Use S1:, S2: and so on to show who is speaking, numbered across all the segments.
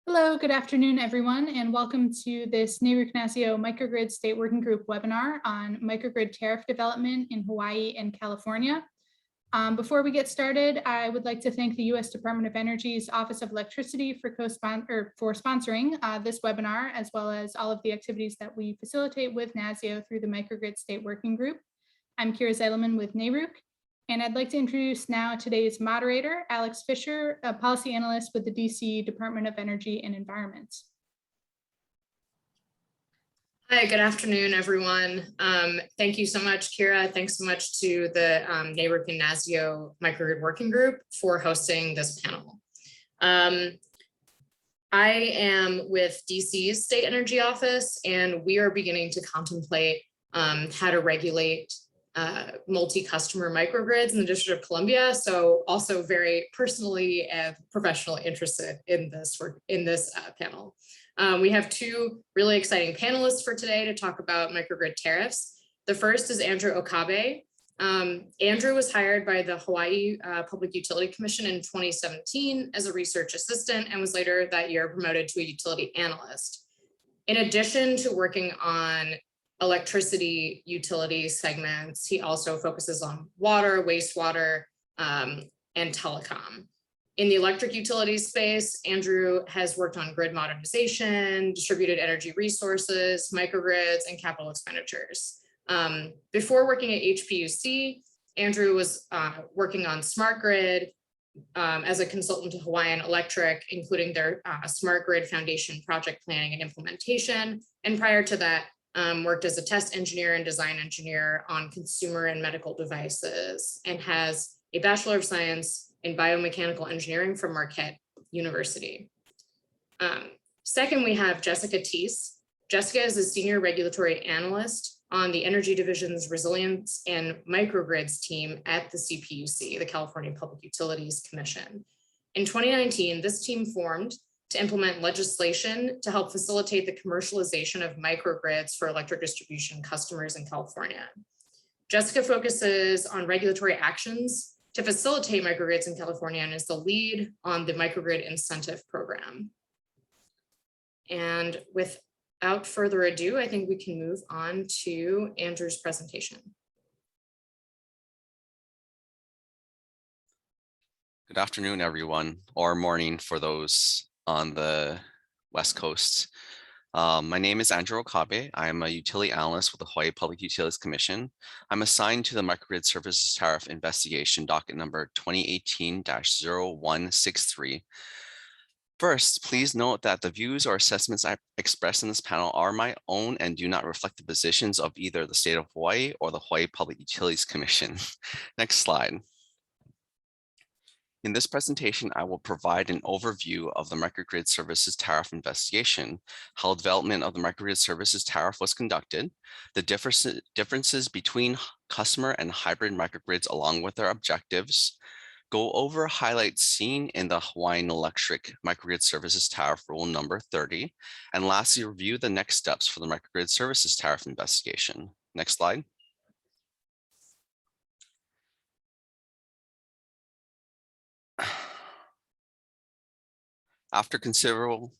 S1: Hello, good afternoon, everyone, and welcome to this NARUC-NASEO Microgrid State Working Group webinar on microgrid tariff development in Hawaii and California. Before we get started, I would like to thank the U.S. Department of Energy's Office of Electricity for sponsoring this webinar, as well as all of the activities that we facilitate with NASEO through the Microgrid State Working Group. I'm Kira Zeidelman with NARUC. And I'd like to introduce now today's moderator, Alex Fisher, a policy analyst with the DC Department of Energy and Environment.
S2: Hi, good afternoon, everyone. Thank you so much, Kira. Thanks so much to the NARUC-NASEO Microgrid Working Group for hosting this panel. I am with DC's State Energy Office, and we are beginning to contemplate how to regulate multi-customer microgrids in the District of Columbia. So also very personally and professionally interested in this panel. We have two really exciting panelists for today to talk about microgrid tariffs. The first is Andrew Okabe. Andrew was hired by the Hawaii Public Utility Commission in 2017 as a research assistant and was later that year promoted to a utility analyst. In addition to working on electricity utility segments, he also focuses on water, wastewater, and telecom. In the electric utility space, Andrew has worked on grid modernization, distributed energy resources, microgrids, and capital expenditures. Before working at HPUC, Andrew was working on smart grid as a consultant to Hawaiian Electric, including their smart grid foundation project planning and implementation. And prior to that, worked as a test engineer and design engineer on consumer and medical devices, and has a Bachelor of Science in Biomechanical Engineering from Marquette University. Second, we have Jessica Teese. Jessica is a senior regulatory analyst on the Energy Division's Resilience and Microgrids team at the CPUC, the California Public Utilities Commission. In 2019, this team formed to implement legislation to help facilitate the commercialization of microgrids for electric distribution customers in California. Jessica focuses on regulatory actions to facilitate microgrids in California and is the lead on the microgrid incentive program. And without further ado, I think we can move on to Andrew's presentation.
S3: Good afternoon, everyone, or morning for those on the West Coast. My name is Andrew Okabe. I am a utility analyst with the Hawaii Public Utilities Commission. I'm assigned to the Microgrid Services Tariff Investigation docket number 2018-0163. First, please note that the views or assessments I express in this panel are my own and do not reflect the positions of either the state of Hawaii or the Hawaii Public Utilities Commission. Next slide. In this presentation, I will provide an overview of the Microgrid Services Tariff investigation, how development of the Microgrid Services Tariff was conducted, the differences between customer and hybrid microgrids along with their objectives, go over highlights seen in the Hawaiian Electric Microgrid Services Tariff Rule number 30, and lastly, review the next steps for the Microgrid Services Tariff investigation. Next slide. After considerable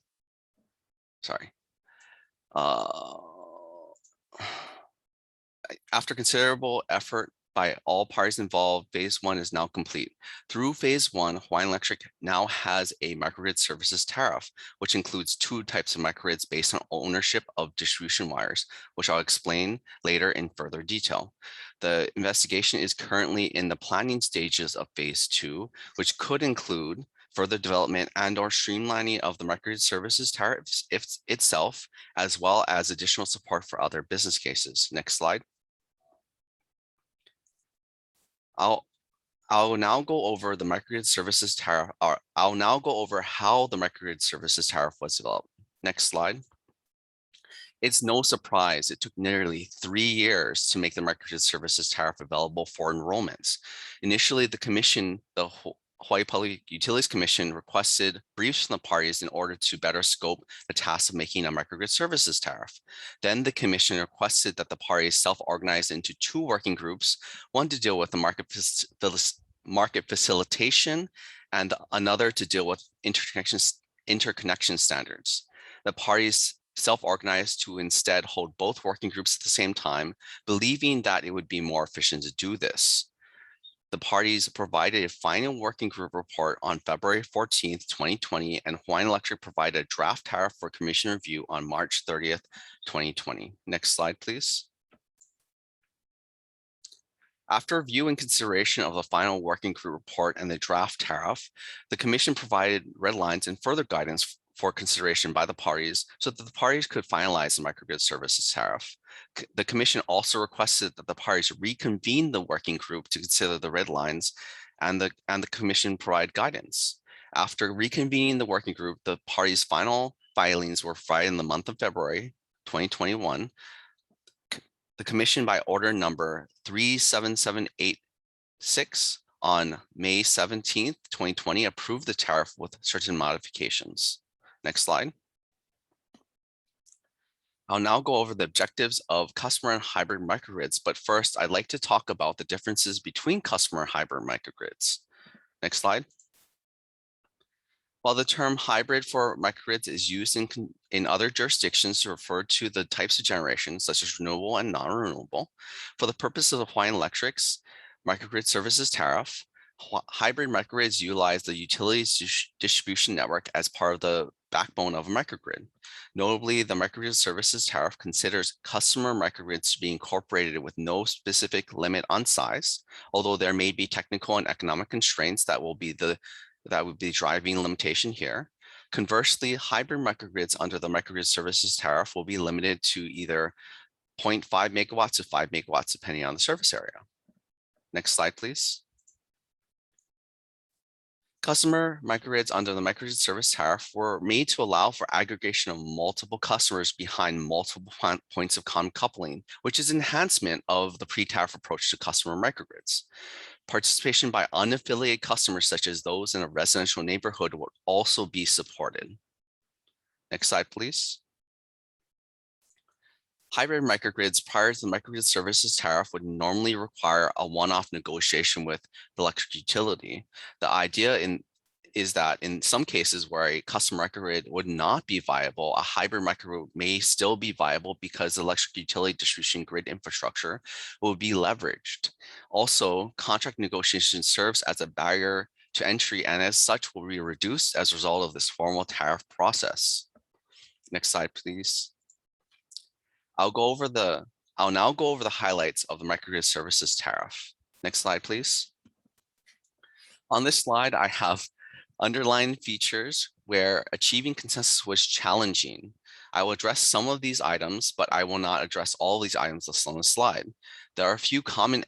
S3: effort by all parties involved, phase one is now complete. Through phase one, Hawaiian Electric now has a microgrid services tariff, which includes two types of microgrids based on ownership of distribution wires, which I'll explain later in further detail. The investigation is currently in the planning stages of phase two, which could include further development and or streamlining of the microgrid services tariffs itself, as well as additional support for other business cases. Next slide. I'll now go over the microgrid services tariff, or I'll now go over how the microgrid services tariff was developed. Next slide. It's no surprise it took nearly 3 years to make the microgrid services tariff available for enrollments. Initially, the commission, the Hawaii Public Utilities Commission, requested briefs from the parties in order to better scope the task of making a microgrid services tariff. Then the commission requested that the parties self-organize into 2 working groups, one to deal with the market facilitation and another to deal with interconnection interconnection standards. The parties self-organized to instead hold both working groups at the same time, believing that it would be more efficient to do this. The parties provided a final working group report on February 14th, 2020, and Hawaiian Electric provided a draft tariff for commission review on March 30th, 2020. Next slide, please. After review and consideration of the final working group report and the draft tariff, the commission provided red lines and further guidance for consideration by the parties so that the parties could finalize the microgrid services tariff. The commission also requested that the parties reconvene the working group to consider the red lines and the commission provide guidance. After reconvening the working group, the parties' final filings were filed in the month of February 2021. The commission by order number 37786 on May 17th, 2020 approved the tariff with certain modifications. Next slide. I'll now go over the objectives of customer and hybrid microgrids, but first I'd like to talk about the differences between customer and hybrid microgrids. Next slide. While the term hybrid for microgrids is used in other jurisdictions to refer to the types of generation, such as renewable and non-renewable, for the purpose of the Hawaiian Electric's microgrid services tariff, hybrid microgrids utilize the utilities distribution network as part of the backbone of a microgrid. Notably, the microgrid services tariff considers customer microgrids to be incorporated with no specific limit on size, although there may be technical and economic constraints that would be driving limitation here. Conversely, hybrid microgrids under the microgrid services tariff will be limited to either 0.5 megawatts to 5 megawatts, depending on the service area. Next slide, please. Customer microgrids under the microgrid service tariff were made to allow for aggregation of multiple customers behind multiple points of common coupling, which is enhancement of the pre-tariff approach to customer microgrids. Participation by unaffiliated customers, such as those in a residential neighborhood, would also be supported. Next slide, please. Hybrid microgrids prior to the microgrid services tariff would normally require a one-off negotiation with the electric utility. The idea is that in some cases where a custom microgrid would not be viable, a hybrid microgrid may still be viable because the electric utility distribution grid infrastructure will be leveraged. Also, contract negotiation serves as a barrier to entry and as such will be reduced as a result of this formal tariff process. Next slide, please. I'll now go over the highlights of the microgrid services tariff. Next slide, please. On this slide, I have underlined features where achieving consensus was challenging. I will address some of these items, but I will not address all these items listed on the slide. There are a few common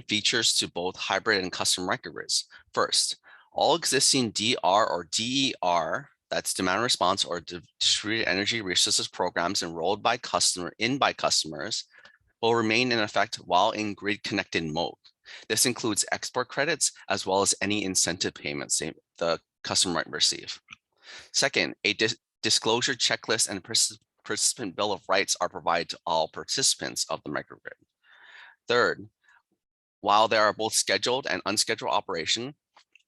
S3: features to both hybrid and custom microgrids. First, all existing DR or DER, that's demand response or distributed energy resources programs enrolled by customers will remain in effect while in grid connected mode. This includes export credits as well as any incentive payments the customer might receive. Second, a disclosure checklist and participant bill of rights are provided to all participants of the microgrid. Third, while there are both scheduled and unscheduled operation,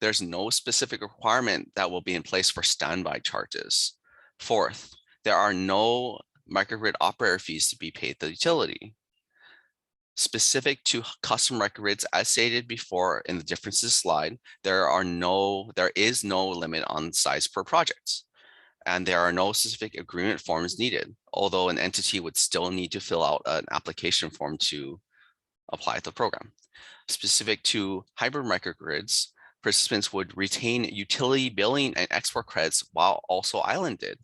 S3: there's no specific requirement that will be in place for standby charges. Fourth, there are no microgrid operator fees to be paid to the utility. Specific to custom microgrids, as stated before in the differences slide, there is no limit on size per project, and there are no specific agreement forms needed, although an entity would still need to fill out an application form to apply to the program. Specific to hybrid microgrids, participants would retain utility billing and export credits while also islanded,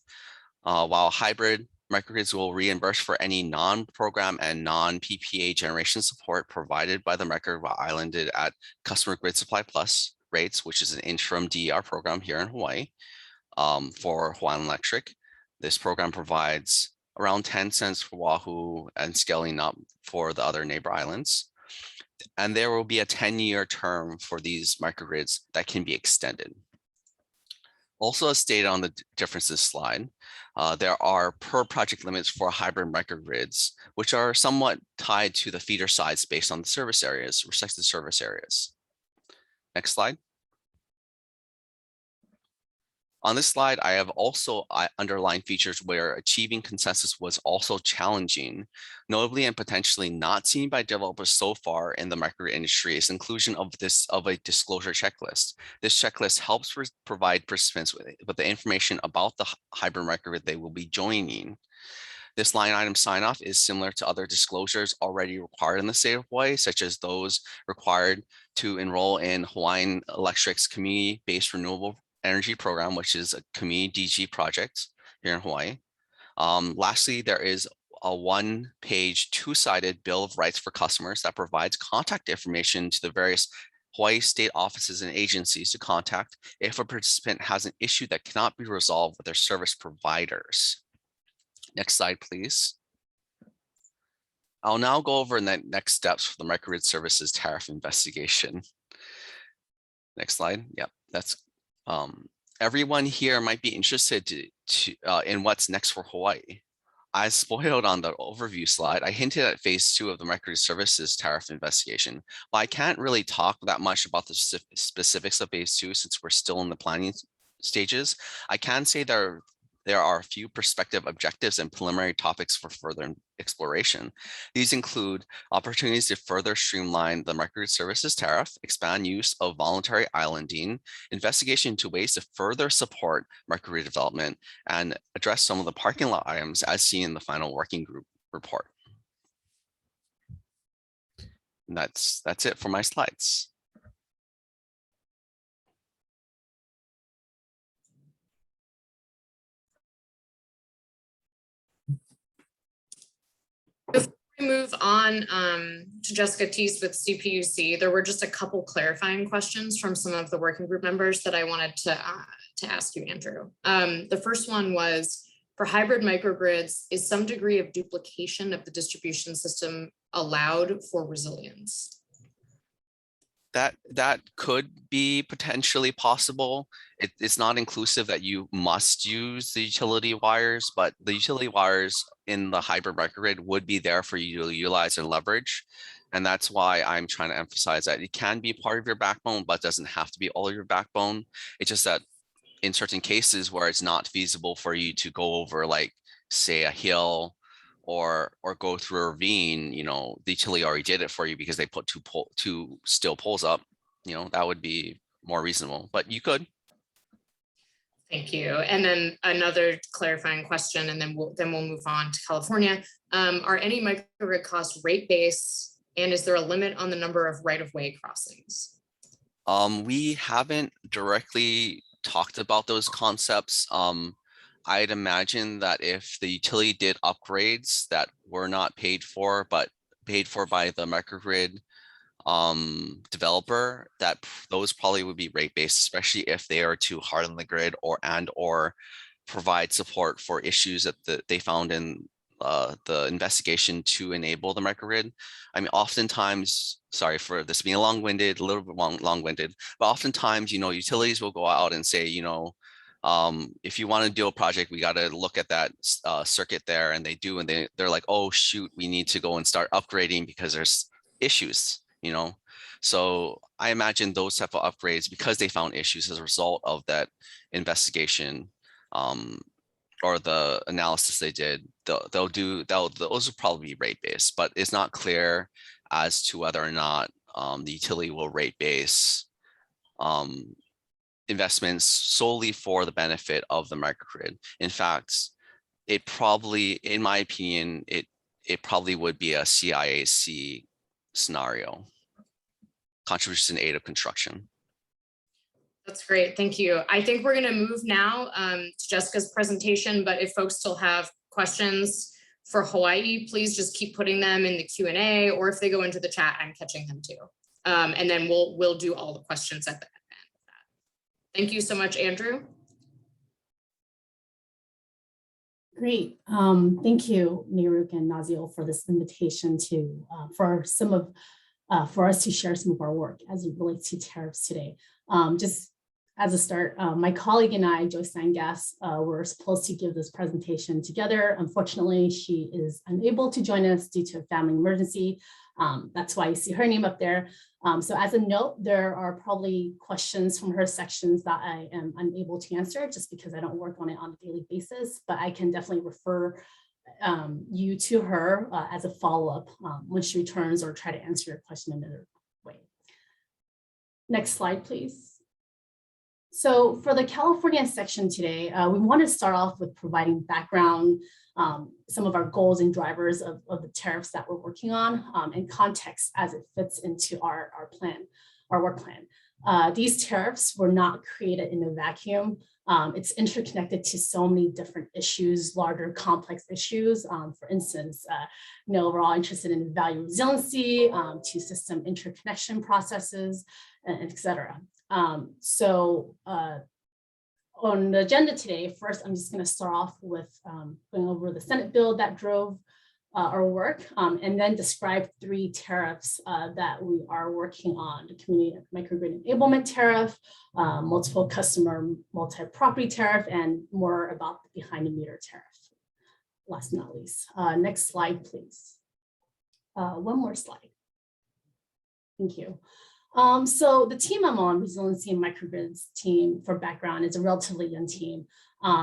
S3: while hybrid microgrids will reimburse for any non-program and non-PPA generation support provided by the microgrid while islanded at Customer Grid Supply Plus rates, which is an interim DER program here in Hawaii for Hawaiian Electric. This program provides around 10 cents for Oahu and scaling up for the other neighbor islands. And there will be a 10-year term for these microgrids that can be extended. Also, as stated on the differences slide, there are per project limits for hybrid microgrids, which are somewhat tied to the feeder size based on the service areas, respective service areas. Next slide. On this slide, I have also underlined features where achieving consensus was also challenging. Notably and potentially not seen by developers so far in the microgrid industry is inclusion of a disclosure checklist. This checklist helps provide participants with the information about the hybrid microgrid they will be joining. This line item sign-off is similar to other disclosures already required in the state of Hawaii, such as those required to enroll in Hawaiian Electric's community-based renewable energy program, which is a community DG project here in Hawaii. Lastly, there is a one-page, two-sided Bill of Rights for customers that provides contact information to the various Hawaii state offices and agencies to contact if a participant has an issue that cannot be resolved with their service providers. Next slide, please. I'll now go over the next steps for the microgrid services tariff investigation. Next slide. Yep, that's everyone here might be interested in what's next for Hawaii. As spoiled on the overview slide, I hinted at phase 2 of the microgrid services tariff investigation. While I can't really talk that much about the specifics of phase 2 since we're still in the planning stages, I can say there are a few prospective objectives and preliminary topics for further exploration. These include opportunities to further streamline the microgrid services tariff, expand use of voluntary islanding, investigation into ways to further support microgrid development, and address some of the parking lot items as seen in the final working group report. And that's it for my slides.
S2: Before we move on to Jessica Teese with CPUC, there were just a couple clarifying questions from some of the working group members that I wanted to ask you, Andrew. The first one was, for hybrid microgrids, is some degree of duplication of the distribution system allowed for resilience?
S3: That could be potentially possible. It's not inclusive that you must use the utility wires, but the utility wires in the hybrid microgrid would be there for you to utilize and leverage. And that's why I'm trying to emphasize that it can be part of your backbone, but doesn't have to be all of your backbone. It's just that in certain cases where it's not feasible for you to go over, like, say, a hill or go through a ravine, you know, the utility already did it for you because they put two steel poles up, you know, that would be more reasonable, but you could.
S2: Thank you. And then another clarifying question, and then we'll move on to California. Are any microgrid costs rate-based, and is there a limit on the number of right-of-way crossings?
S3: We haven't directly talked about those concepts. I'd imagine that if the utility did upgrades that were not paid for, but paid for by the microgrid developer, that those probably would be rate-based, especially if they are to harden the grid or provide support for issues that they found in the investigation to enable the microgrid. I mean, oftentimes, sorry for this being long-winded, a little bit long-winded, but oftentimes, you know, utilities will go out and say, you know, if you want to do a project, we got to look at that circuit there, and they do, and they're like, oh shoot, we need to go and start upgrading because there's issues, you know. So I imagine those type of upgrades, because they found issues as a result of that investigation or the analysis they did, those will probably be rate based, but it's not clear as to whether or not the utility will rate base investments solely for the benefit of the microgrid. In fact, it probably, in my opinion, it probably would be a CIAC scenario, contribution in aid of construction.
S2: That's great, thank you. I think we're gonna move now to Jessica's presentation, but if folks still have questions for Hawaii, please just keep putting them in the Q&A, or if they go into the chat, I'm catching them too. And then we'll do all the questions at the end of that. Thank you so much, Andrew.
S4: Great. Thank you, NARUC and NASEO, for this invitation to for us to share some of our work as it relates to tariffs today. Just as a start, my colleague and I, Joyce Sangas, were supposed to give this presentation together. Unfortunately, she is unable to join us due to a family emergency. That's why you see her name up there. So as a note, there are probably questions from her sections that I am unable to answer just because I don't work on it on a daily basis, but I can definitely refer you to her as a follow-up when she returns, or try to answer your question in another way. Next slide, please. So for the California section today, we want to start off with providing background, some of our goals and drivers of the tariffs that we're working on, and context as it fits into our work plan. These tariffs were not created in a vacuum. It's interconnected to so many different issues, larger complex issues. For instance, we're all interested in value resiliency, to system interconnection processes, et cetera. So on the agenda today, first, I'm just going to start off with going over the Senate bill that drove our work, and then describe 3 tariffs that we are working on: the community microgrid enablement tariff, multiple customer multi-property tariff, and more about the behind the meter tariff. Last but not least, next slide, please. One more slide. Thank you. So the team I'm on, Resiliency and Microgrids team, for background, is a relatively young team.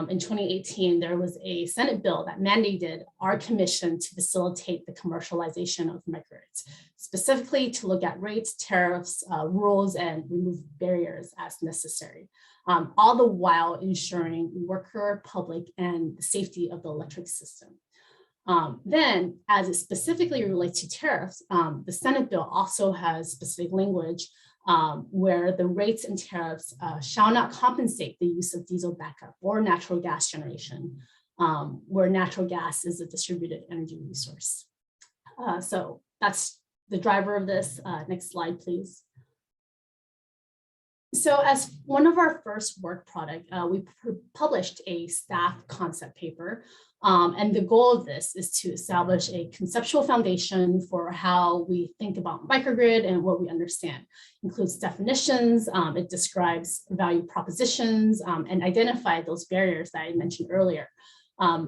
S4: In 2018, there was a Senate bill that mandated our commission to facilitate the commercialization of microgrids, specifically to look at rates, tariffs, rules, and remove barriers as necessary, all the while ensuring worker, public, and the safety of the electric system. Then, as it specifically relates to tariffs, the Senate bill also has specific language where the rates and tariffs shall not compensate the use of diesel backup or natural gas generation, where natural gas is a distributed energy resource. So that's the driver of this. Next slide, please. So as one of our first work product, we published a staff concept paper. And the goal of this is to establish a conceptual foundation for how we think about microgrid and what we understand. It includes definitions, it describes value propositions, and identify those barriers that I mentioned earlier,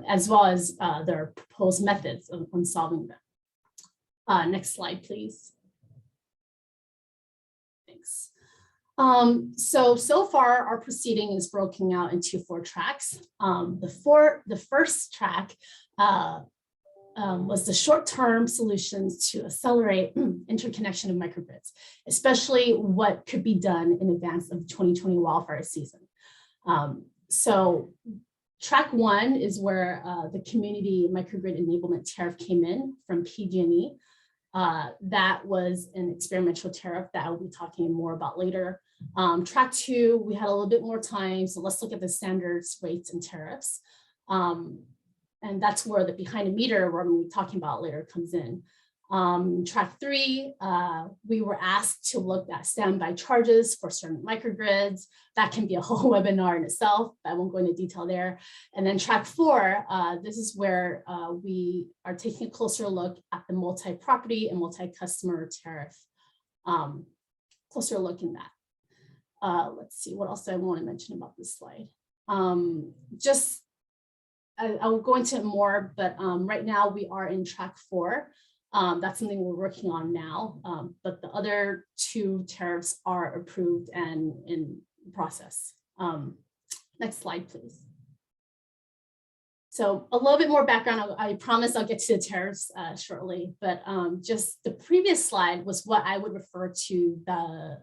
S4: as well as their proposed methods on solving them. Next slide, please. Thanks. So far, our proceeding is broken out into 4 tracks. The first track was the short-term solutions to accelerate interconnection of microgrids, especially what could be done in advance of the 2020 wildfire season. So track 1 is where the community microgrid enablement tariff came in from PG&E. That was an experimental tariff that I'll be talking more about later. Track 2, we had a little bit more time, so let's look at the standards, rates, and tariffs. And that's where the behind the meter, what I'm talking about later, comes in. Track 3, we were asked to look at standby charges for certain microgrids. That can be a whole webinar in itself, but I won't go into detail there. And then track 4, this is where we are taking a closer look at the multi-property and multi-customer tariff. Closer look in that. Let's see, what else I want to mention about this slide. I'll go into it more, but right now we are in track 4. That's something we're working on now, but the other 2 tariffs are approved and in process. Next slide, please. So a little bit more background. I promise I'll get to the tariffs shortly, but just the previous slide was what I would refer to the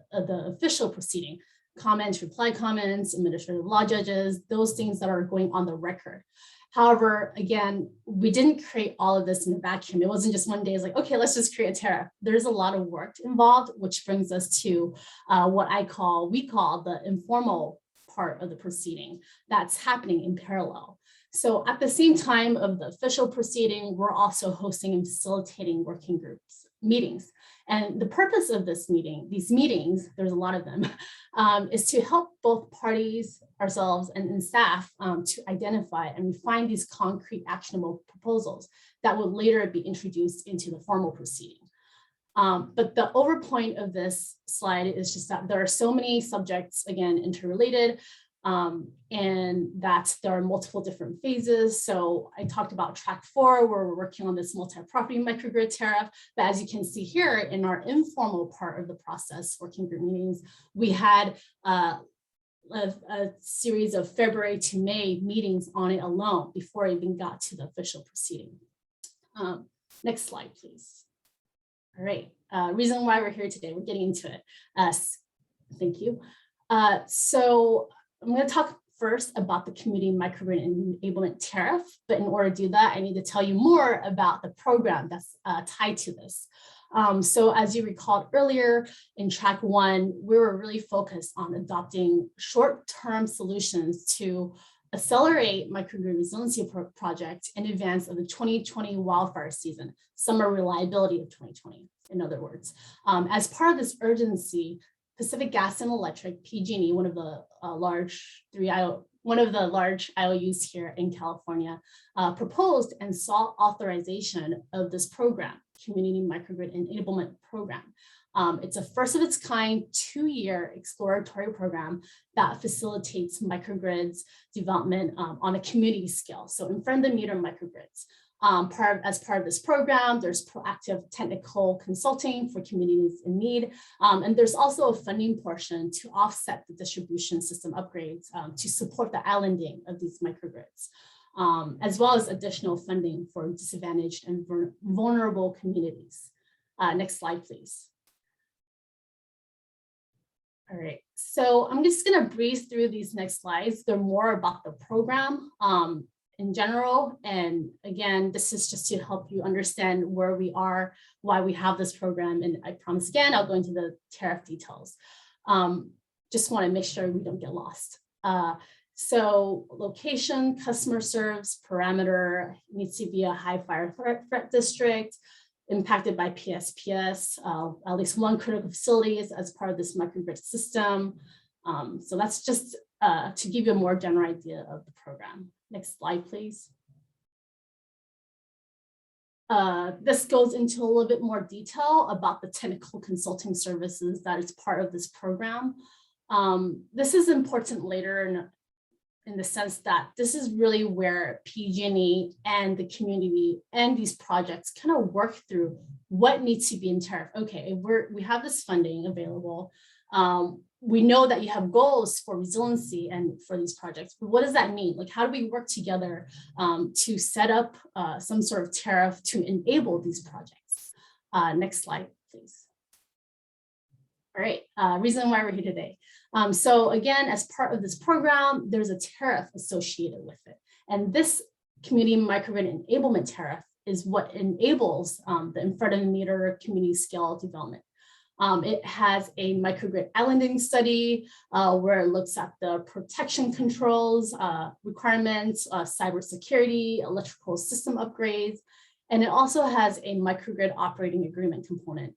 S4: official proceeding: comments, reply comments, administrative law judges, those things that are going on the record. However, again, we didn't create all of this in a vacuum. It wasn't just one day, it's like, okay, let's just create a tariff. There's a lot of work involved, which brings us to what we call the informal part of the proceeding that's happening in parallel. So at the same time of the official proceeding, we're also hosting and facilitating working groups meetings. And the purpose of these meetings, there's a lot of them, is to help both parties, ourselves, and staff to identify and refine these concrete actionable proposals that will later be introduced into the formal proceeding. But the overpoint of this slide is just that there are so many subjects, again, interrelated, And that there are multiple different phases. So I talked about track 4, where we're working on this multi-property microgrid tariff. But as you can see here in our informal part of the process, working group meetings, we had a series of February to May meetings on it alone before it even got to the official proceeding. Next slide, please. All right, reason why we're here today, we're getting into it. Thank you. So I'm going to talk first about the community microgrid enablement tariff, but in order to do that, I need to tell you more about the program that's tied to this. So as you recalled earlier in track 1, we were really focused on adopting short-term solutions to accelerate microgrid resiliency project in advance of the 2020 wildfire season, summer reliability of 2020, in other words. As part of this urgency, Pacific Gas and Electric, PG&E, one of the large IOUs here in California, proposed and sought authorization of this program, Community Microgrid Enablement Program. It's a first of its kind 2-year exploratory program that facilitates microgrids development on a community scale. So in front of the meter microgrids. As part of this program, there's proactive technical consulting for communities in need. And there's also a funding portion to offset the distribution system upgrades to support the islanding of these microgrids, as well as additional funding for disadvantaged and vulnerable communities. Next slide, please. All right, so I'm just gonna breeze through these next slides. They're more about the program in general. And again, this is just to help you understand where we are, why we have this program. And I promise again, I'll go into the tariff details. Just wanna make sure we don't get lost. So location, customer serves, parameter, needs to be a high fire threat district, impacted by PSPS, at least one critical facility is as part of this microgrid system. So that's just to give you a more general idea of the program. Next slide, please. This goes into a little bit more detail about the technical consulting services that is part of this program. This is important later in the sense that this is really where PG&E and the community and these projects kind of work through what needs to be in tariff. Okay, we have this funding available. We know that you have goals for resiliency and for these projects, but what does that mean? Like, how do we work together to set up some sort of tariff to enable these projects? Next slide, please. All right, reason why we're here today. So again, as part of this program, there's a tariff associated with it. And this community microgrid enablement tariff is what enables the in front of the meter community scale development. It has a microgrid islanding study where it looks at the protection controls, requirements, cybersecurity, electrical system upgrades. And it also has a microgrid operating agreement component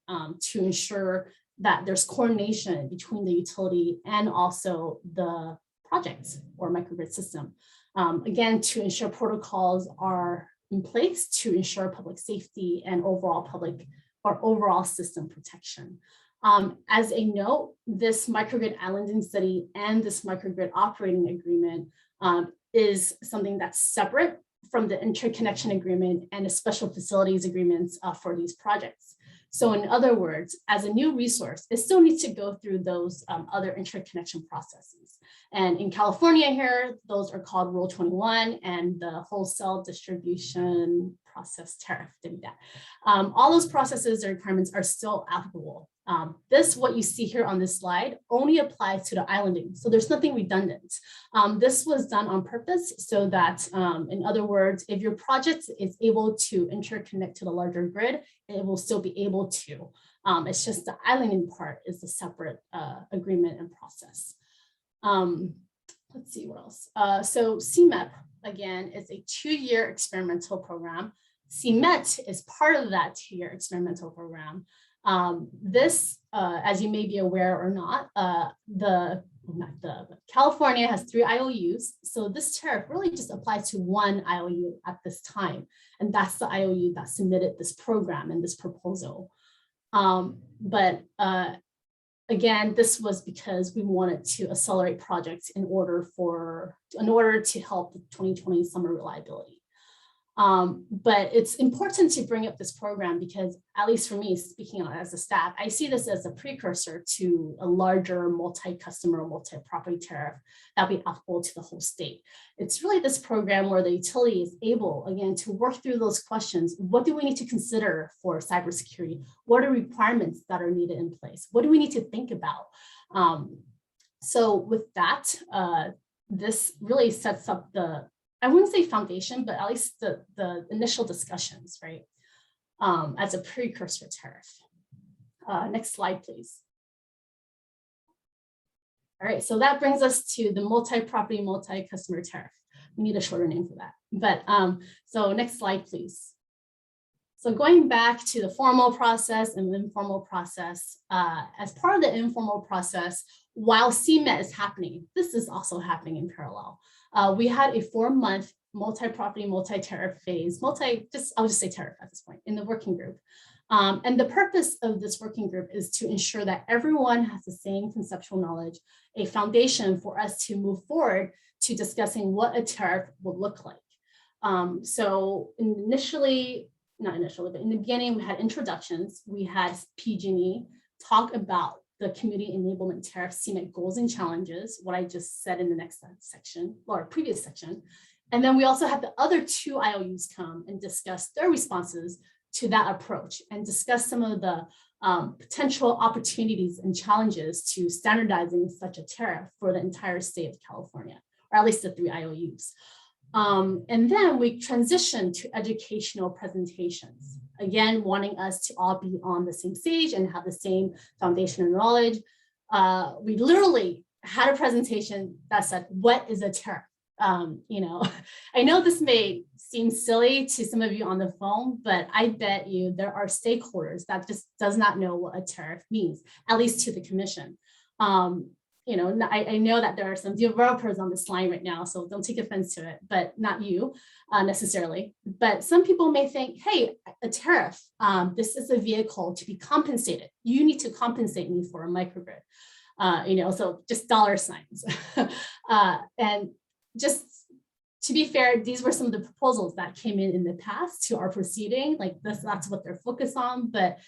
S4: to ensure that there's coordination between the utility and also the project or microgrid system. Again, to ensure protocols are in place to ensure public safety and overall system protection. As a note, this microgrid islanding study and this microgrid operating agreement is something that's separate from the interconnection agreement and the special facilities agreements for these projects. So in other words, as a new resource, it still needs to go through those other interconnection processes. And in California here, those are called Rule 21 and the wholesale distribution process tariff. All those processes and requirements are still applicable. What you see here on this slide only applies to the islanding. So there's nothing redundant. This was done on purpose so that, in other words, if your project is able to interconnect to the larger grid, it will still be able to. It's just the islanding part is a separate agreement and process. Let's see what else. So CMEP, again, is a 2-year experimental program. CMET is part of that 2-year experimental program. As you may be aware or not, California has 3 IOUs. So this tariff really just applies to 1 IOU at this time. And that's the IOU that submitted this program and this proposal. But again, this was because we wanted to accelerate projects in order to help the 2020 summer reliability. But it's important to bring up this program because, at least for me, speaking as a staff, I see this as a precursor to a larger multi-customer, multi-property tariff that will be applicable to the whole state. It's really this program where the utility is able, again, to work through those questions. What do we need to consider for cybersecurity? What are requirements that are needed in place? What do we need to think about? So with that, this really sets up the, I wouldn't say foundation, but at least the initial discussions, right? As a precursor tariff. Next slide, please. All right, so that brings us to the multi-property, multi-customer tariff. We need a shorter name for that. But so next slide, please. So going back to the formal process and the informal process, as part of the informal process, while CMET is happening, this is also happening in parallel. We had a 4-month multi-property, multi-tariff phase, I'll just say tariff at this point, in the working group. And the purpose of this working group is to ensure that everyone has the same conceptual knowledge, a foundation for us to move forward to discussing what a tariff would look like. So not initially, but in the beginning, we had introductions. We had PG&E talk about the community enablement tariff CMET goals and challenges, what I just said in the next section or previous section. And then we also had the other 2 IOUs come and discuss their responses to that approach and discuss some of the potential opportunities and challenges to standardizing such a tariff for the entire state of California, or at least the 3 IOUs. And then we transitioned to educational presentations, again, wanting us to all be on the same stage and have the same foundation and knowledge. We literally had a presentation that said, what is a tariff? You know, I know this may seem silly to some of you on the phone, but I bet you there are stakeholders that just does not know what a tariff means, at least to the commission. You know, I know that there are some developers on this line right now, so don't take offense to it, but not you necessarily. But some people may think, hey, a tariff, this is a vehicle to be compensated. You need to compensate me for a microgrid. You know, so just dollar signs. And just to be fair, these were some of the proposals that came in the past to our proceeding, like that's what they're focused on, but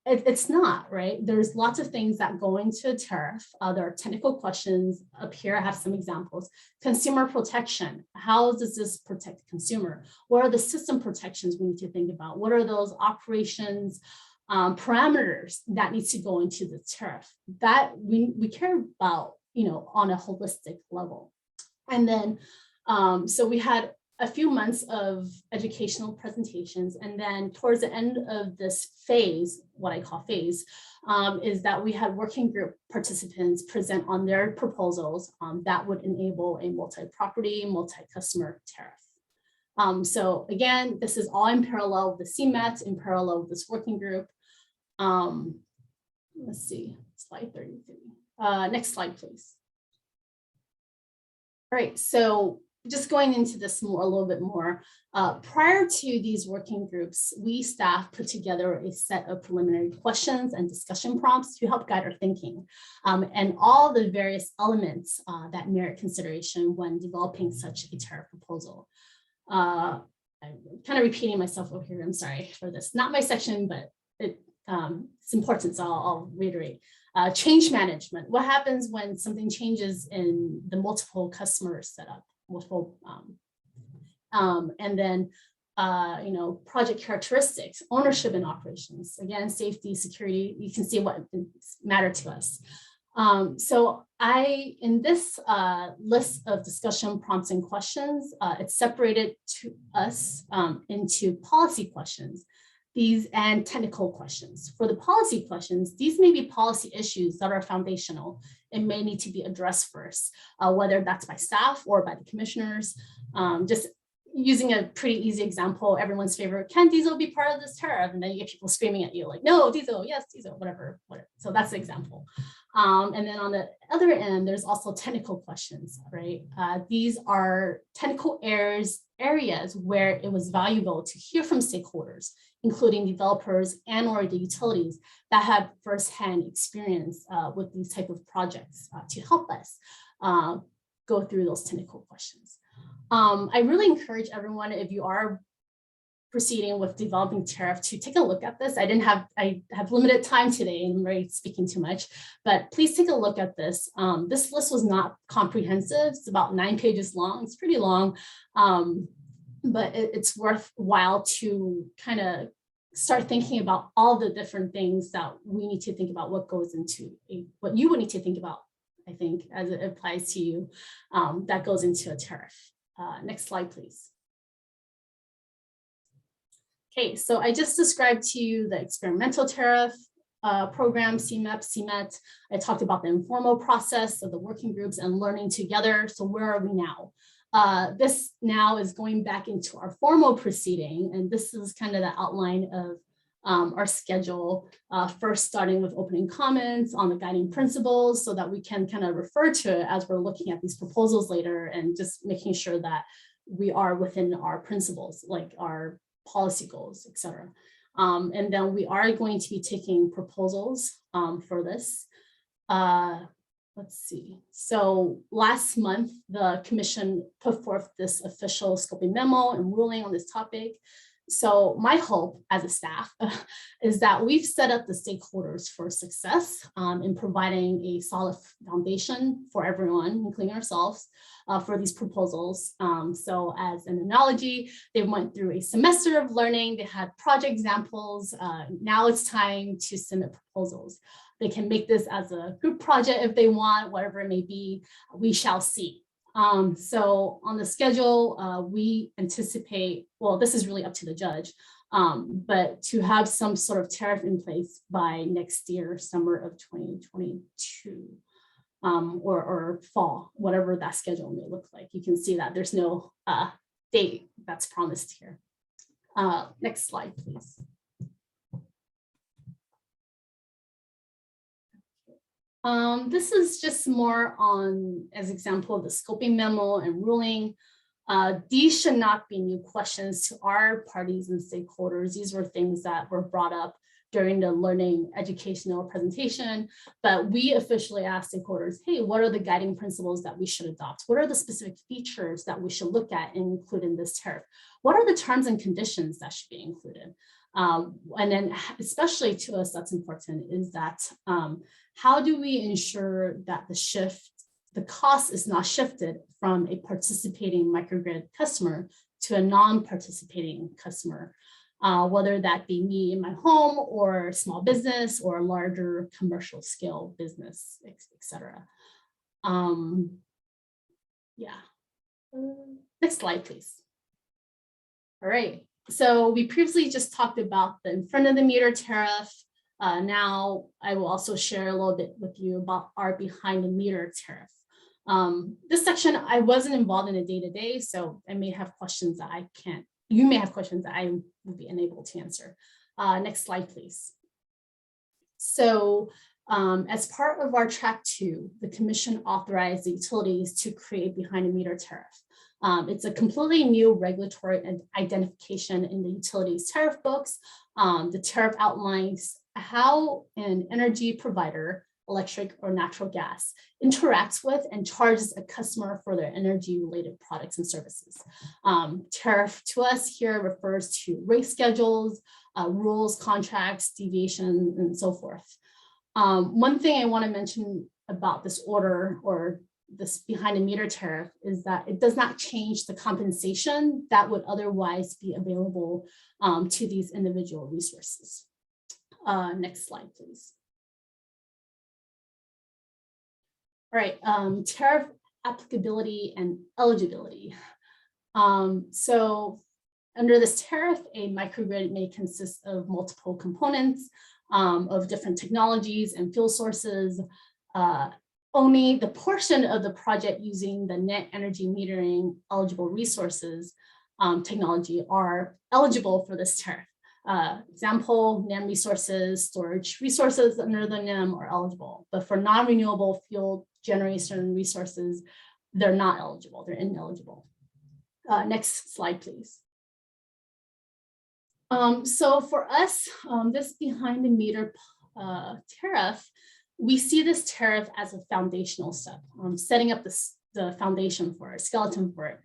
S4: it's not, right? There's lots of things that go into a tariff. There are technical questions up here. I have some examples. Consumer protection. How does this protect the consumer? What are the system protections we need to think about? What are those operations parameters that need to go into the tariff? That we care about, you know, on a holistic level. And then, so we had a few months of educational presentations. And then towards the end of this phase, what I call phase, is that we had working group participants present on their proposals that would enable a multi-property, multi-customer tariff. So again, this is all in parallel with the CMET, in parallel with this working group. Let's see, slide 33. Next slide, please. All right, so just going into this a little bit more, prior to these working groups, we staff put together a set of preliminary questions and discussion prompts to help guide our thinking and all the various elements that merit consideration when developing such a tariff proposal. I'm kind of repeating myself over here, I'm sorry for this. Not my section, but it's important, so I'll reiterate. Change management. What happens when something changes in the multiple customer setup? Multiple, and then, you know, project characteristics, ownership and operations. Again, safety, security, you can see what matter to us. So in this list of discussion prompts and questions, it's separated to us into policy questions. These and technical questions. For the policy questions, these may be policy issues that are foundational and may need to be addressed first, whether that's by staff or by the commissioners. Just using a pretty easy example, everyone's favorite, can diesel be part of this tariff? And then you get people screaming at you like, no, diesel, yes, diesel, whatever. So that's the example. And then on the other end, there's also technical questions, right? These are technical areas where it was valuable to hear from stakeholders, including developers and or the utilities that have firsthand experience with these type of projects to help us go through those technical questions. I really encourage everyone, if you are proceeding with developing tariff, to take a look at this. I have limited time today and I'm already speaking too much, but please take a look at this. This list was not comprehensive. It's about 9 pages long. It's pretty long, but it's worthwhile to kind of start thinking about all the different things that we need to think about, what goes into what you would need to think about, I think, as it applies to you, that goes into a tariff. Next slide, please. Okay, so I just described to you the experimental tariff program, CMEP, CMET. I talked about the informal process of the working groups and learning together. So where are we now? This now is going back into our formal proceeding, and this is kind of the outline of our schedule, first starting with opening comments on the guiding principles so that we can kind of refer to it as we're looking at these proposals later, and just making sure that we are within our principles, like our policy goals, et cetera. And then we are going to be taking proposals for this. Let's see. So last month, the commission put forth this official scoping memo and ruling on this topic. So my hope as a staff is that we've set up the stakeholders for success in providing a solid foundation for everyone, including ourselves, for these proposals. So as an analogy, they went through a semester of learning, they had project examples. Now it's time to submit proposals. They can make this as a group project if they want, whatever it may be, we shall see. So on the schedule, we anticipate, well, this is really up to the judge, but to have some sort of tariff in place by next year, summer of 2022, or fall, whatever that schedule may look like. You can see that there's no date that's promised here. Next slide, please. This is just more on, as example, the scoping memo and ruling. These should not be new questions to our parties and stakeholders. These were things that were brought up during the learning educational presentation, but we officially asked stakeholders, hey, what are the guiding principles that we should adopt? What are the specific features that we should look at and include in this tariff? What are the terms and conditions that should be included? And then especially to us, that's important, is that how do we ensure that the cost is not shifted from a participating microgrid customer to a non-participating customer, whether that be me in my home or small business or a larger commercial scale business, et cetera. Yeah. Next slide, please. All right. So we previously just talked about the in front of the meter tariff. Now I will also share a little bit with you about our behind the meter tariff. This section, I wasn't involved in a day-to-day, so I may have questions that you may have questions that I will be unable to answer. Next slide, please. So as part of our track 2, the commission authorized the utilities to create behind the meter tariff. It's a completely new regulatory identification in the utilities tariff books. The tariff outlines how an energy provider, electric or natural gas, interacts with and charges a customer for their energy related products and services. Tariff to us here refers to rate schedules, rules, contracts, deviation, and so forth. One thing I want to mention about this order or this behind the meter tariff is that it does not change the compensation that would otherwise be available to these individual resources. Next slide, please. All right, tariff applicability and eligibility. So under this tariff, a microgrid may consist of multiple components of different technologies and fuel sources. Only the portion of the project using the net energy metering eligible resources technology are eligible for this tariff. Example, NAM resources, storage resources under the NAM are eligible, but for non-renewable fuel generation resources, they're not eligible, they're ineligible. Next slide, please. So for us, this behind the meter tariff, we see this tariff as a foundational step, setting up the foundation for it, skeleton for it,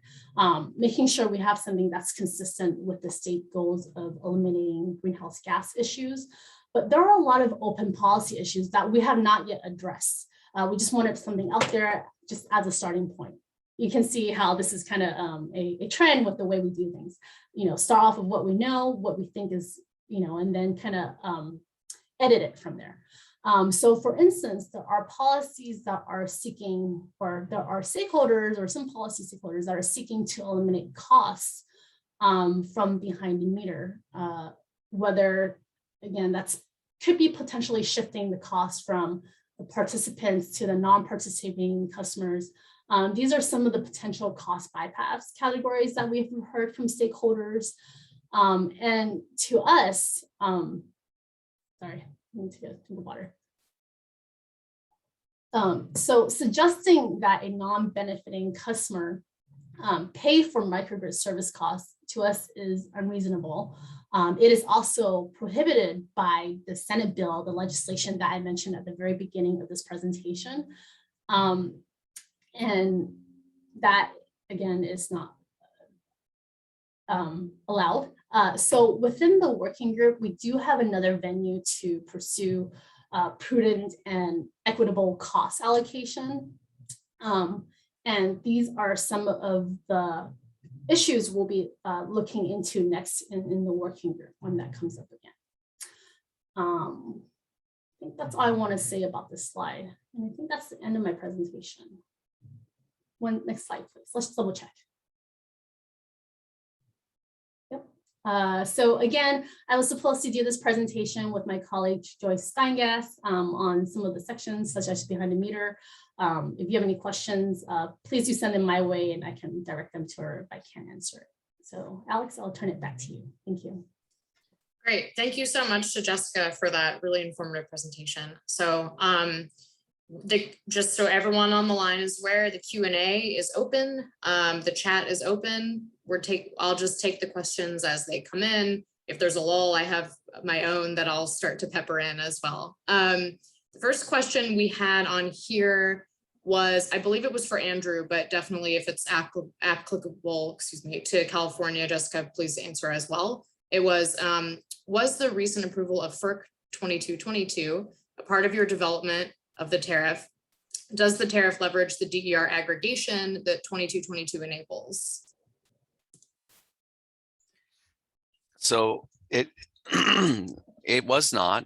S4: making sure we have something that's consistent with the state goals of eliminating greenhouse gas issues. But there are a lot of open policy issues that we have not yet addressed. We just wanted something out there just as a starting point. You can see how this is kind of a trend with the way we do things. Start off of what we know, what we think is, and then kind of edit it from there. So for instance, there are policies that are seeking, or there are stakeholders or some policy stakeholders that are seeking to eliminate costs from behind the meter, whether, again, that's could be potentially shifting the cost from the participants to the non-participating customers. These are some of the potential cost bypass categories that we've heard from stakeholders. And to us, sorry, I need to get the water. So suggesting that a non-benefiting customer pay for microgrid service costs to us is unreasonable. It is also prohibited by the Senate bill, the legislation that I mentioned at the very beginning of this presentation. And that, again, is not allowed. So within the working group, we do have another venue to pursue prudent and equitable cost allocation. And these are some of the issues we'll be looking into next in the working group when that comes up again. I think that's all I want to say about this slide. And I think that's the end of my presentation. Next slide, please. Let's double check. Yep. So again, I was supposed to do this presentation with my colleague Joyce Steingass on some of the sections, such as behind the meter. If you have any questions, please do send them my way and I can direct them to her if I can't answer it. So Alex, I'll turn it back to you. Thank you.
S2: Great. Thank you so much to Jessica for that really informative presentation. So just so everyone on the line is aware, the Q&A is open. The chat is open. I'll just take the questions as they come in. If there's a lull, I have my own that I'll start to pepper in as well. The first question we had on here was, I believe it was for Andrew, but definitely if it's applicable, to California, Jessica, please answer as well. It was the recent approval of FERC 2222 a part of your development of the tariff? Does the tariff leverage the DER aggregation that 2222 enables?
S3: So it it was not,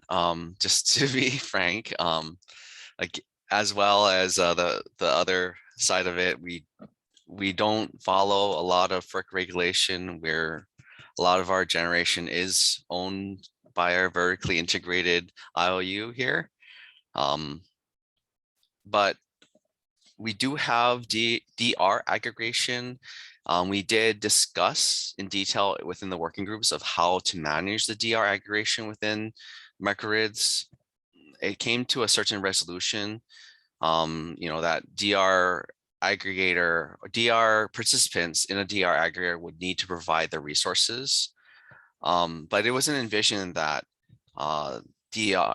S3: just to be frank, like as well as the other side of it, we don't follow a lot of FERC regulation where a lot of our generation is owned by our vertically integrated IOU here. But we do have DR aggregation. We did discuss in detail within the working groups of how to manage the DR aggregation within microgrids. It came to a certain resolution, that DR aggregator, or DR participants in a DR aggregator would need to provide the resources. But it wasn't envisioned that DER,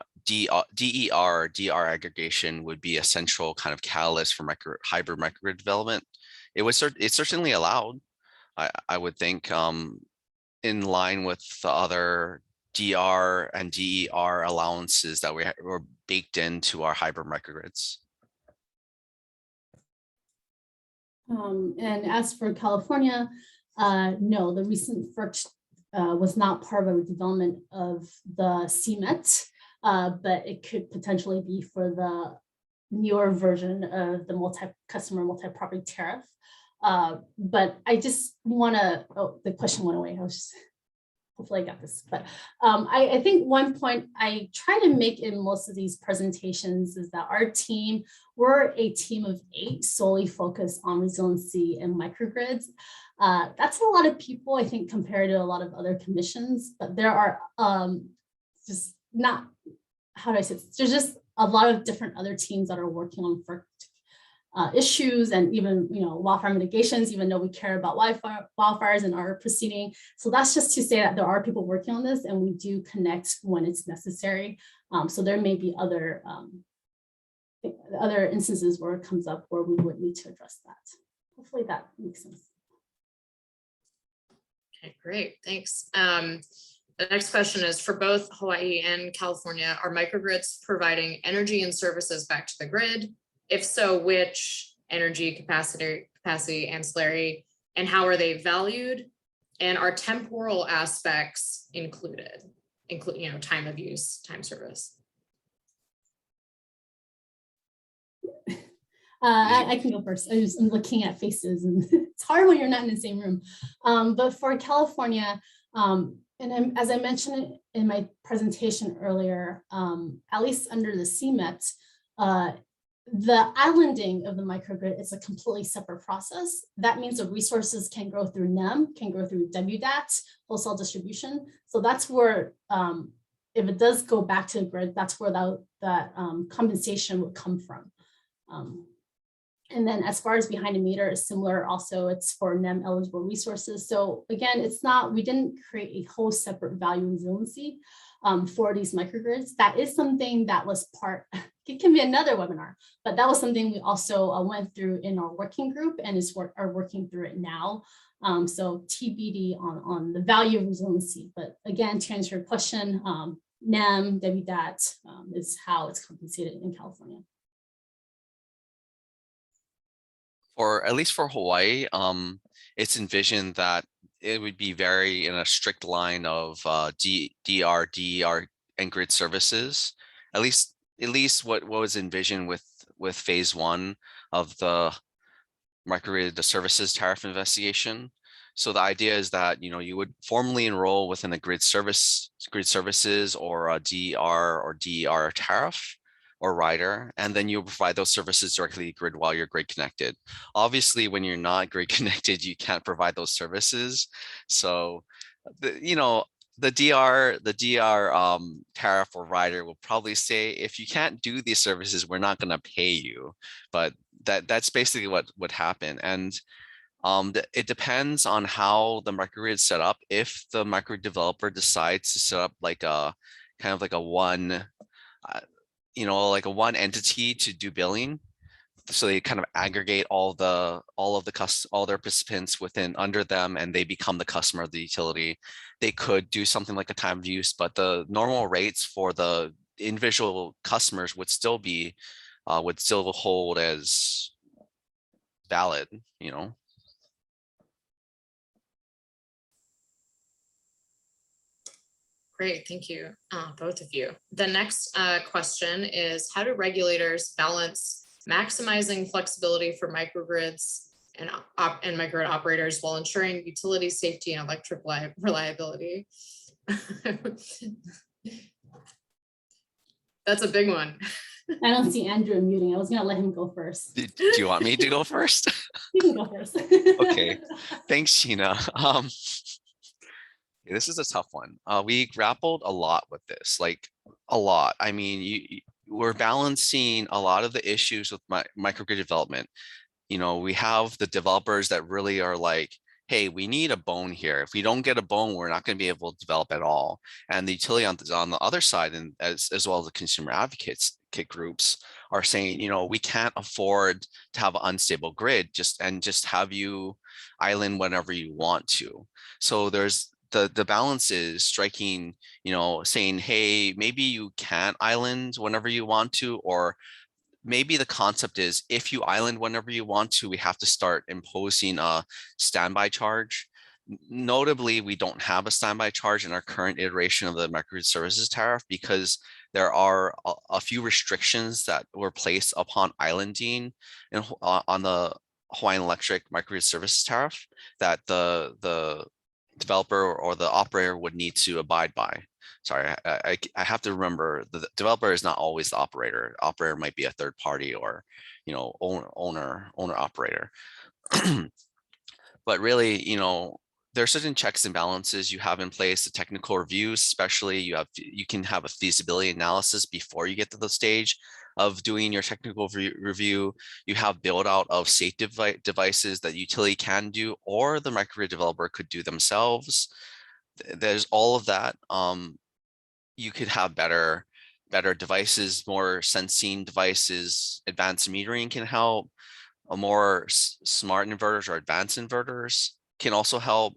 S3: DR aggregation would be a central kind of catalyst for hybrid microgrid development. It's certainly allowed, I would think, in line with the other DR and DER allowances that were baked into our hybrid microgrids.
S4: And as for California, no, the recent FERC was not part of a development of the CMET, but it could potentially be for the newer version of the multi-customer, multi-property tariff. But I just want to, oh, the question went away. I was just, hopefully I got this, but I think one point I try to make in most of these presentations is that our team, we're a team of 8 solely focused on resiliency and microgrids. That's a lot of people, I think, compared to a lot of other commissions, but there are just not, how do I say this? There's just a lot of different other teams that are working on for issues and even, wildfire mitigations, even though we care about wildfires and are proceeding. So that's just to say that there are people working on this and we do connect when it's necessary. So there may be other instances where it comes up where we would need to address that. Hopefully that makes sense.
S2: Okay, great, thanks. The next question is for both Hawaii and California, are microgrids providing energy and services back to the grid? If so, which energy capacity ancillary, and how are they valued? And are temporal aspects included, time of use, time service?
S4: I can go first. I'm looking at faces and it's hard when you're not in the same room. But for California, as I mentioned in my presentation earlier, at least under the CMET, the islanding of the microgrid is a completely separate process. That means the resources can go through NEM, can go through WDAT, wholesale distribution. So that's where, if it does go back to the grid, that's where that compensation would come from. And then as far as behind the meter is similar, also it's for NEM eligible resources. So again, we didn't create a whole separate value resiliency for these microgrids. That is something that was it can be another webinar, but that was something we also went through in our working group and are working through it now. So TBD on the value of resiliency. But again, to answer your question, NEM, WDAT is how it's compensated in California.
S3: Or at least for Hawaii, it's envisioned that it would be very in a strict line of DR, and grid services. At least what was envisioned with phase 1 of the microgrid services tariff investigation. So the idea is that you would formally enroll within a grid services or a DR or DER tariff or rider, and then you'll provide those services directly to grid while you're grid connected. Obviously, when you're not grid connected, you can't provide those services. So, the DR tariff or rider will probably say, if you can't do these services, we're not going to pay you. But that's basically what would happen. And it depends on how the microgrid is set up. If the microgrid developer decides to set up like a kind of like a one entity to do billing, so they kind of aggregate all their participants under them, and they become the customer of the utility. They could do something like a time of use, but the normal rates for the individual customers would still hold as valid.
S2: Great, thank you, both of you. The next question is, how do regulators balance maximizing flexibility for microgrids and microgrid operators while ensuring utility safety and electric reliability? That's a big one.
S4: I don't see Andrew unmuting. I was going to let him go first.
S3: Do you want me to go first?
S4: You can go first.
S3: Okay, thanks, Sheena. This is a tough one. We grappled a lot with this, like a lot. I mean, we're balancing a lot of the issues with microgrid development. We have the developers that really are like, hey, we need a bone here. If we don't get a bone, we're not going to be able to develop at all. And the utility on the other side, and as well as the consumer advocates groups are saying, we can't afford to have an unstable grid just have you island whenever you want to. So there's the balance is striking, saying, hey, maybe you can't island whenever you want to, or maybe the concept is if you island whenever you want to, we have to start imposing a standby charge. Notably, we don't have a standby charge in our current iteration of the microgrid services tariff because there are a few restrictions that were placed upon islanding on the Hawaiian Electric microgrid services tariff that the developer or the operator would need to abide by. Sorry, I have to remember the developer is not always the operator. Operator might be a third party or, you know, owner operator. But really, you know, there are certain checks and balances you have in place. The technical reviews, especially, you can have a feasibility analysis before you get to the stage of doing your technical review. You have build out of safe devices that utility can do, or the microgrid developer could do themselves. There's all of that. You could have better devices, more sensing devices. Advanced metering can help. A more smart inverters or advanced inverters can also help,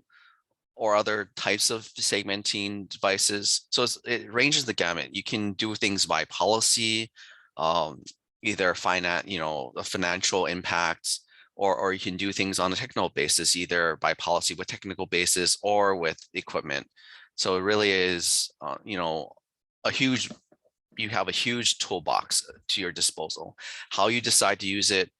S3: or other types of segmenting devices. So it ranges the gamut. You can do things by policy, either the financial impacts, or you can do things on a technical basis, either by policy with technical basis or with equipment. So it really is, you have a huge toolbox to your disposal. How you decide to use it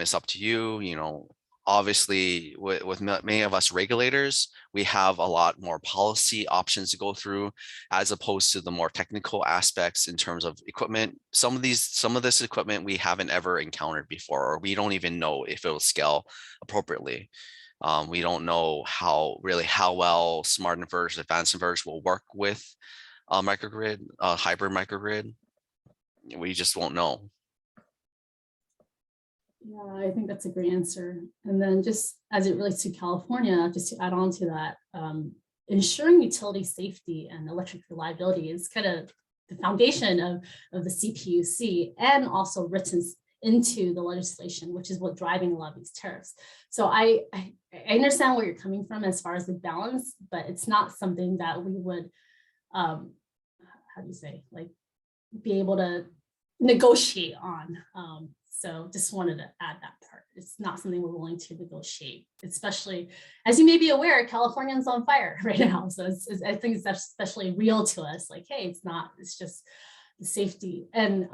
S3: is up to you. You know, obviously with many of us regulators, we have a lot more policy options to go through as opposed to the more technical aspects in terms of equipment. Some of this equipment we haven't ever encountered before, or we don't even know if it will scale appropriately. We don't know how well smart inverters, advanced inverters will work with microgrid, hybrid microgrid. We just won't know.
S4: Yeah, I think that's a great answer. And then just as it relates to California, just to add on to that, ensuring utility safety and electric reliability is kind of the foundation of the CPUC, and also written into the legislation, which is what driving a lot of these tariffs. So I understand where you're coming from as far as the balance, but it's not something that we would, how do you say, like, be able to negotiate on. So just wanted to add that part. It's not something we're willing to negotiate, especially, as you may be aware, California's on fire right now. So I think it's especially real to us, like, hey, it's just the safety. And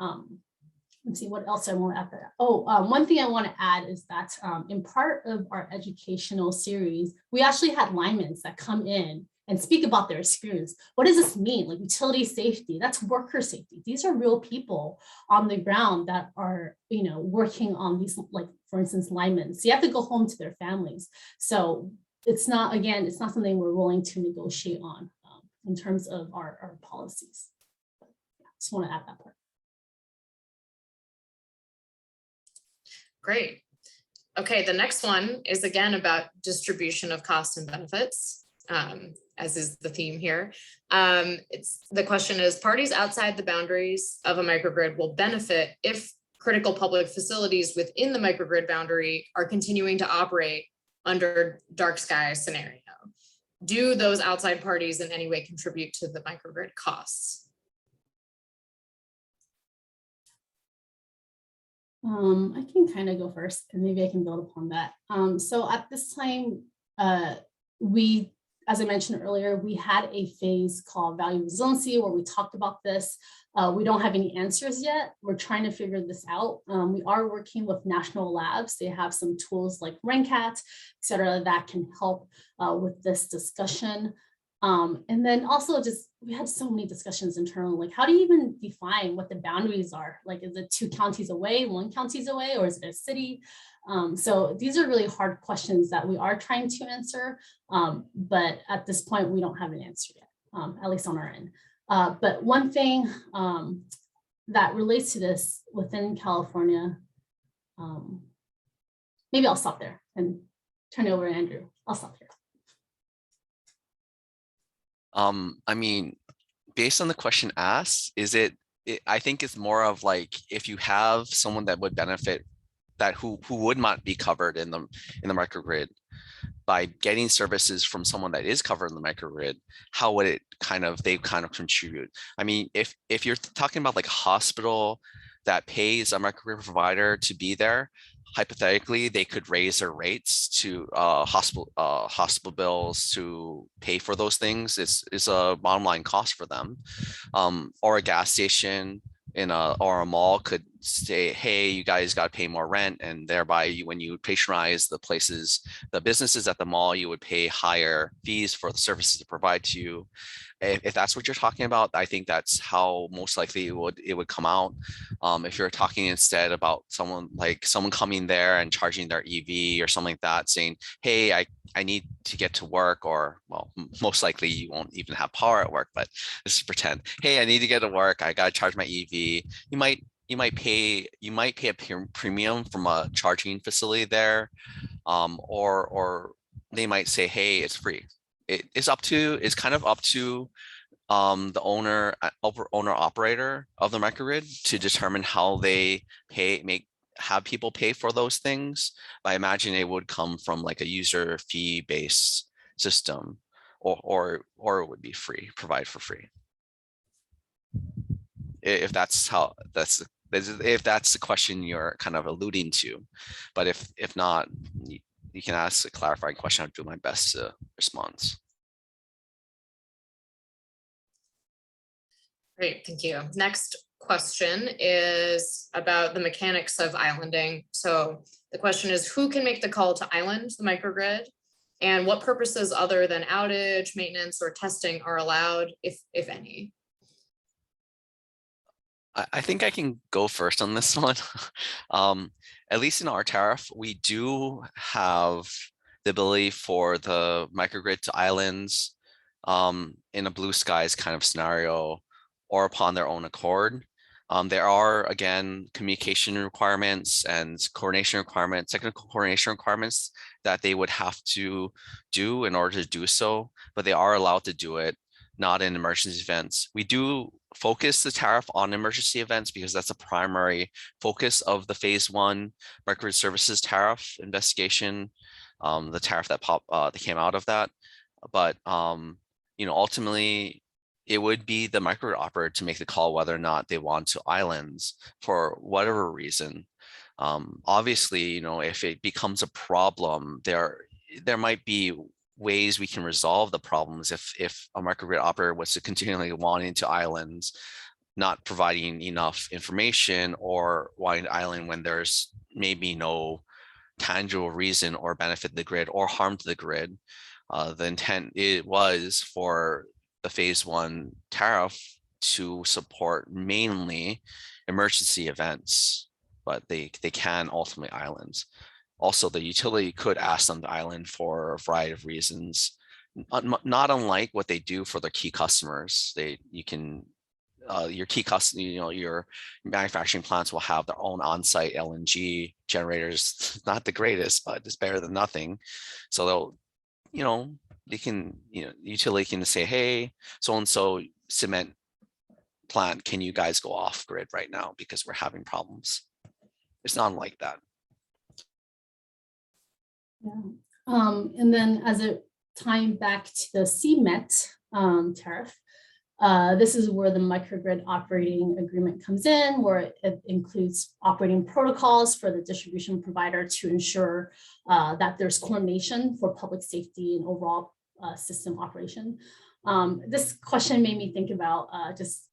S4: let's see what else I want to add there. One thing I want to add is that in part of our educational series, we actually had linemen that come in and speak about their experience. What does this mean? Like, utility safety, that's worker safety. These are real people on the ground that are, you know, working on these, like, for instance, linemen. So you have to go home to their families. So it's not something we're willing to negotiate on in terms of our policies. But, yeah, just want to add that part.
S2: Great. Okay, the next one is again about distribution of costs and benefits. As is the theme here. The question is, parties outside the boundaries of a microgrid will benefit if critical public facilities within the microgrid boundary are continuing to operate under dark sky scenario. Do those outside parties in any way contribute to the microgrid costs?
S4: I can kind of go first, and maybe I can build upon that. So at this time, as I mentioned earlier, we had a phase called value resiliency where we talked about this. We don't have any answers yet. We're trying to figure this out. We are working with national labs. They have some tools like RenCat, et cetera, that can help with this discussion. And then also we had so many discussions internally, like, how do you even define what the boundaries are? Like, is it 2 counties away, 1 county away, or is it a city? So these are really hard questions that we are trying to answer, but at this point, we don't have an answer yet, at least on our end. But one thing that relates to this within California, maybe I'll stop there and turn it over to Andrew. I'll stop here.
S3: I mean, based on the question asked, I think it's more of like, if you have someone that would benefit, that who would not be covered in the microgrid, by getting services from someone that is covered in the microgrid, how would they contribute? I mean, if you're talking about like a hospital that pays a microgrid provider to be there, hypothetically, they could raise their rates to hospital bills to pay for those things. It's a bottom line cost for them. Or a gas station or a mall could say, hey, you guys got to pay more rent, and thereby when you patronize the places, the businesses at the mall, you would pay higher fees for the services to provide to you. If that's what you're talking about, I think that's how most likely it would come out. If you're talking instead about someone coming there and charging their EV or something like that, saying, hey, I need to get to work, or well, most likely you won't even have power at work, but let's pretend, hey, I need to get to work, I gotta charge my EV. You might pay a premium from a charging facility there, or they might say, hey, it's free. It's kind of up to the owner operator of the microgrid to determine how they have people pay for those things. I imagine it would come from like a user fee based system, or it would be free, provide for free. If that's the question you're kind of alluding to. But if not, you can ask a clarifying question. I'll do my best to respond.
S2: Great, thank you. Next question is about the mechanics of islanding. So the question is, who can make the call to island the microgrid, and what purposes other than outage, maintenance, or testing are allowed, if any?
S3: I think I can go first on this one. At least in our tariff, we do have the ability for the microgrid to islands in a blue skies kind of scenario, or upon their own accord. There are, again, communication requirements and coordination requirements, technical coordination requirements that they would have to do in order to do so, but they are allowed to do it, not in emergency events. We do focus the tariff on emergency events because that's a primary focus of the phase 1 microgrid services tariff investigation, the tariff that came out of that. But ultimately, it would be the microgrid operator to make the call whether or not they want to islands for whatever reason. Obviously, if it becomes a problem, there might be ways we can resolve the problems if a microgrid operator was to continually wanting to islands, not providing enough information, or wanting to island when there's maybe no tangible reason or benefit to the grid or harm to the grid. The intent was for the phase 1 tariff to support mainly emergency events, but they can ultimately island. Also, the utility could ask them to island for a variety of reasons, not unlike what they do for their key customers. Your key customer, your manufacturing plants will have their own on-site LNG generators. Not the greatest, but it's better than nothing. So they'll, utility can say, hey, so-and-so cement plant, can you guys go off grid right now because we're having problems? It's not like that.
S4: Yeah. And then as a tying back to the CMET tariff, this is where the microgrid operating agreement comes in, where it includes operating protocols for the distribution provider to ensure that there's coordination for public safety and overall system operation. This question made me think about just,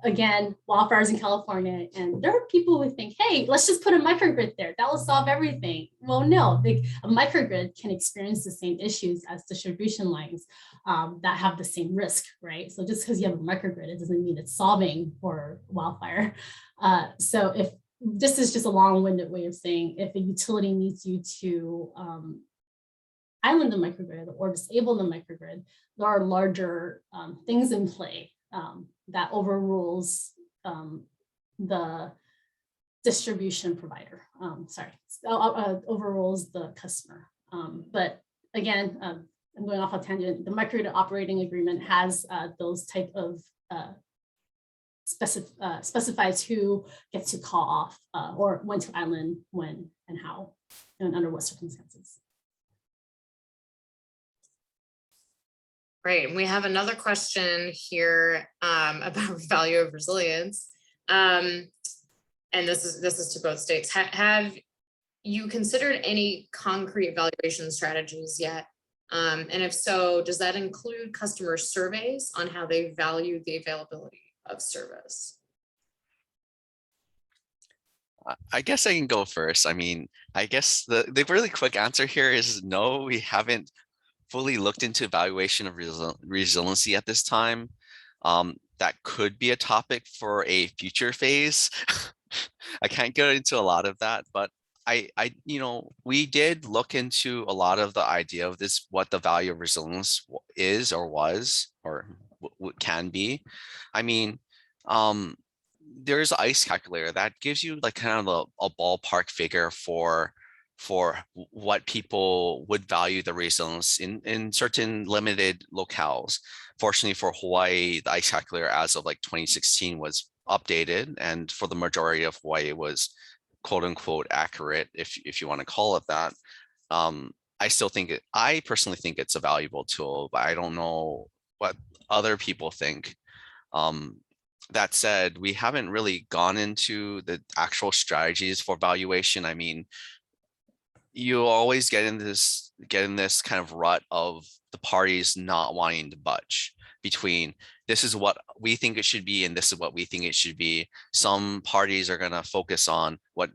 S4: again, wildfires in California, and there are people who think, hey, let's just put a microgrid there, that will solve everything. Well, no, a microgrid can experience the same issues as distribution lines that have the same risk, right? So just because you have a microgrid, it doesn't mean it's solving for wildfire. So if this is just a long-winded way of saying, if a utility needs you to island the microgrid or disable the microgrid, there are larger things in play that overrules the distribution provider. Overrules the customer. But again, I'm going off a tangent. The microgrid operating agreement has those type of specifies who gets to call off or when to island, when and how, and under what circumstances.
S2: Great. We have another question here about value of resilience. And this is to both states. Have you considered any concrete valuation strategies yet? And if so, does that include customer surveys on how they value the availability of service?
S3: I guess I can go first. I mean, I guess the really quick answer here is no, we haven't fully looked into evaluation of resiliency at this time. That could be a topic for a future phase. I can't get into a lot of that, but we did look into a lot of the idea of this, what the value of resilience is or was, or can be. I mean, there's an ICE calculator that gives you like kind of a ballpark figure for what people would value the resilience in certain limited locales. Fortunately for Hawaii, the ICE calculator as of like 2016 was updated, and for the majority of Hawaii it was quote unquote accurate, if you want to call it that. I personally think it's a valuable tool, but I don't know what other people think. That said, we haven't really gone into the actual strategies for valuation. I mean, you always get in this kind of rut of the parties not wanting to budge between this is what we think it should be and this is what we think it should be. Some parties are going to focus on what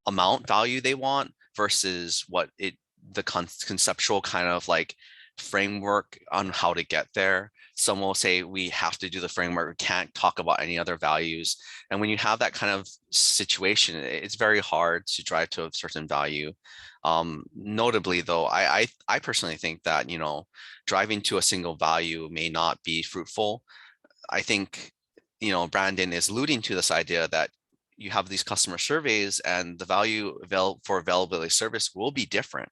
S3: amount value they want versus what the conceptual kind of like framework on how to get there. Some will say we have to do the framework, we can't talk about any other values. And when you have that kind of situation, it's very hard to drive to a certain value. Notably though, I personally think that, driving to a single value may not be fruitful. I think, Brandon is alluding to this idea that you have these customer surveys and the value for availability service will be different,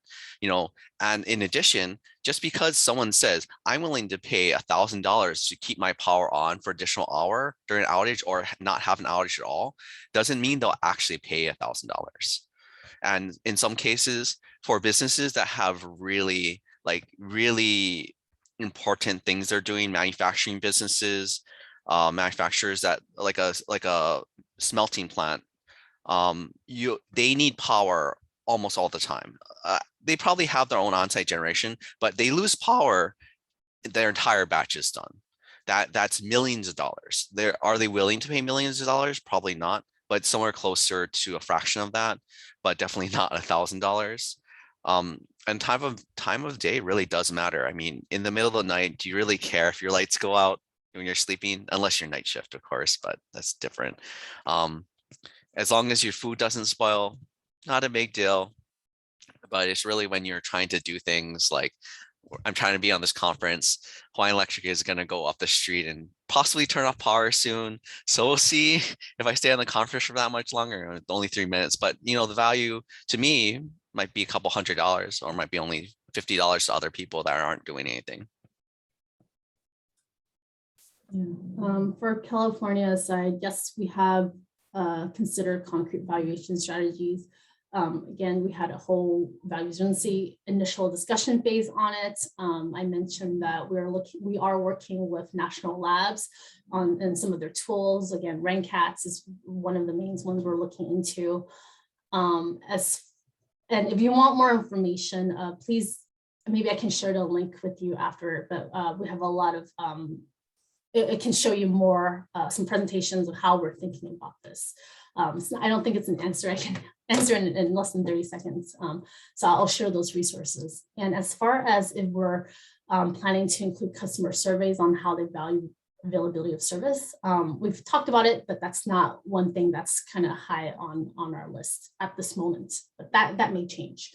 S3: and in addition, just because someone says, I'm willing to pay $1,000 to keep my power on for additional hour during an outage or not have an outage at all, doesn't mean they'll actually pay $1,000. And in some cases, for businesses that have really important things they're doing, manufacturing businesses, manufacturers that like a smelting plant, they need power almost all the time. They probably have their own on-site generation, but they lose power, their entire batch is done. That's millions of dollars. Are they willing to pay millions of dollars? Probably not, but somewhere closer to a fraction of that, but definitely not $1,000. And time of day really does matter. I mean, in the middle of the night, do you really care if your lights go out when you're sleeping? Unless you're night shift, of course, but that's different. As long as your food doesn't spoil, not a big deal. But it's really when you're trying to do things like, I'm trying to be on this conference, Hawaiian Electric is going to go up the street and possibly turn off power soon. So we'll see if I stay on the conference for that much longer, only 3 minutes. But, the value to me might be a couple $100 or might be only $50 to other people that aren't doing anything.
S4: Yeah. For California side, yes, we have considered concrete valuation strategies. Again, we had a whole valuation initial discussion phase on it. I mentioned that we are working with national labs on some of their tools. Again, RANCATS is one of the main ones we're looking into. And if you want more information, please, maybe I can share the link with you after, but we have a lot of, it can show you more, some presentations of how we're thinking about this. So I don't think it's an answer I can answer in less than 30 seconds. So I'll share those resources. And as far as if we're planning to include customer surveys on how they value availability of service, we've talked about it, but that's not one thing that's kind of high on our list at this moment, but that may change.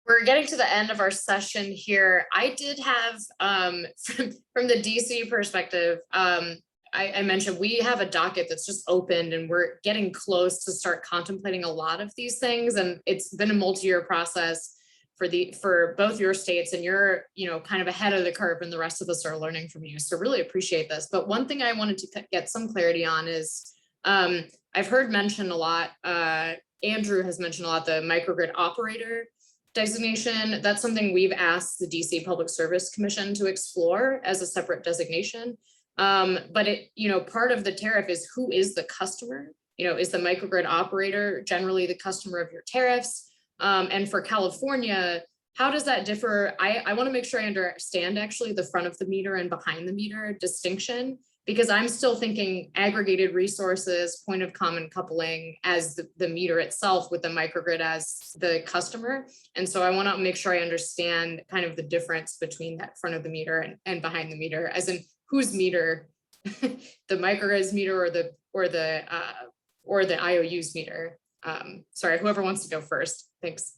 S2: We're getting to the end of our session here. I did have, from the DC perspective, I mentioned we have a docket that's just opened and we're getting close to start contemplating a lot of these things. And it's been a multi-year process for both your states, and you're, kind of ahead of the curve and the rest of us are learning from you. So really appreciate this. But one thing I wanted to get some clarity on is, I've heard mentioned a lot, Andrew has mentioned a lot, the microgrid operator designation. That's something we've asked the DC Public Service Commission to explore as a separate designation. But part of the tariff is who is the customer, is the microgrid operator generally the customer of your tariffs? And for California, how does that differ? I want to make sure I understand actually the front of the meter and behind the meter distinction. because I'm still thinking aggregated resources, point of common coupling as the meter itself with the microgrid as the customer. And so I want to make sure I understand kind of the difference between that front of the meter and behind the meter, as in whose meter, the microgrid's meter or the IOU's meter. Sorry, whoever wants to go first. Thanks.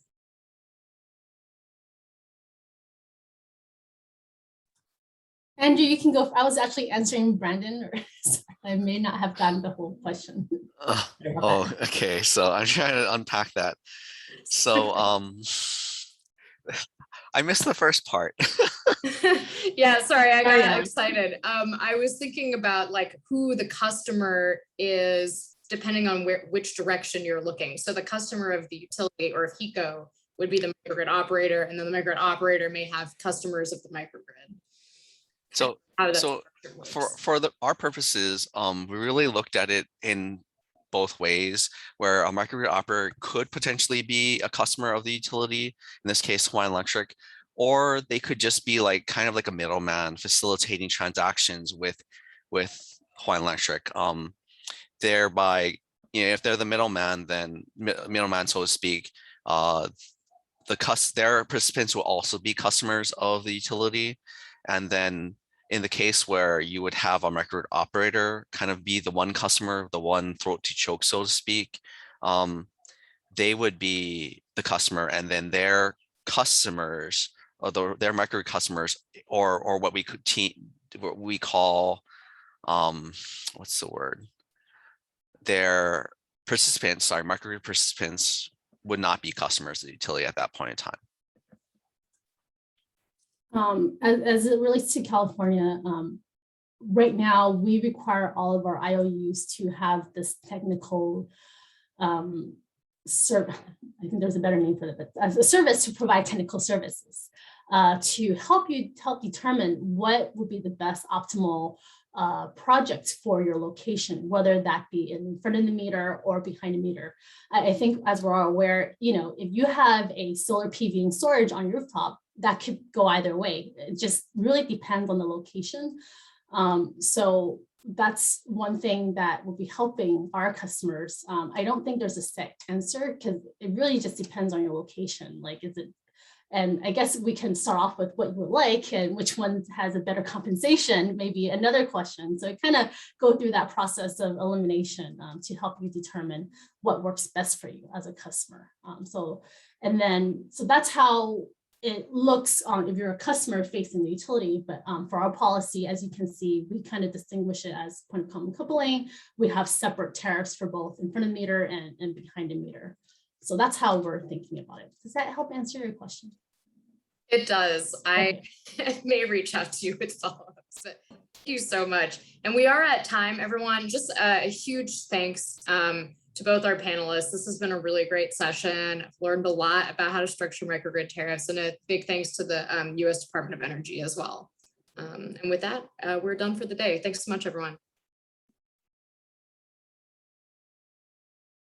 S4: Andrew, you can go. I was actually answering Brandon, or I may not have gotten the whole question.
S3: Oh, okay. So I'm trying to unpack that. So I missed the first part.
S2: Yeah, sorry, I got
S4: yeah.
S2: excited. I was thinking about like who the customer is depending on which direction you're looking. So the customer of the utility or of HECO would be the microgrid operator, and then the microgrid operator may have customers of the microgrid.
S3: So for our purposes, we really looked at it in both ways, where a microgrid operator could potentially be a customer of the utility, in this case Hawaiian Electric, or they could just be like kind of like a middleman facilitating transactions with Hawaiian Electric. Thereby, if they're the middleman, then middleman, so to speak, their participants will also be customers of the utility. And then in the case where you would have a microgrid operator kind of be the one customer, the one throat to choke, so to speak, they would be the customer, and then their customers, or their microgrid customers, or what we call, what's the word? Their participants, sorry, microgrid participants would not be customers of the utility at that point in time.
S4: As it relates to California, right now we require all of our IOUs to have this technical I think there's a better name for it, but as a service to provide technical services to help determine what would be the best optimal project for your location, whether that be in front of the meter or behind the meter. I think, as we're all aware, if you have a solar PV and storage on your rooftop, that could go either way. It just really depends on the location. So that's one thing that will be helping our customers. I don't think there's a set answer, because it really just depends on your location. Like, and I guess we can start off with what you would like and which one has a better compensation, maybe another question. So I kind of go through that process of elimination to help you determine what works best for you as a customer. So that's how it looks if you're a customer facing the utility. But for our policy, as you can see, we kind of distinguish it as point of common coupling. We have separate tariffs for both in front of the meter and behind the meter. So that's how we're thinking about it. Does that help answer your question?
S2: It does. I may reach out to you with follow-ups, but thank you so much. And we are at time, everyone. Just a huge thanks to both our panelists. This has been a really great session. I've learned a lot about how to structure microgrid tariffs, and a big thanks to the U.S. Department of Energy as well. And with that, we're done for the day. Thanks so much, everyone.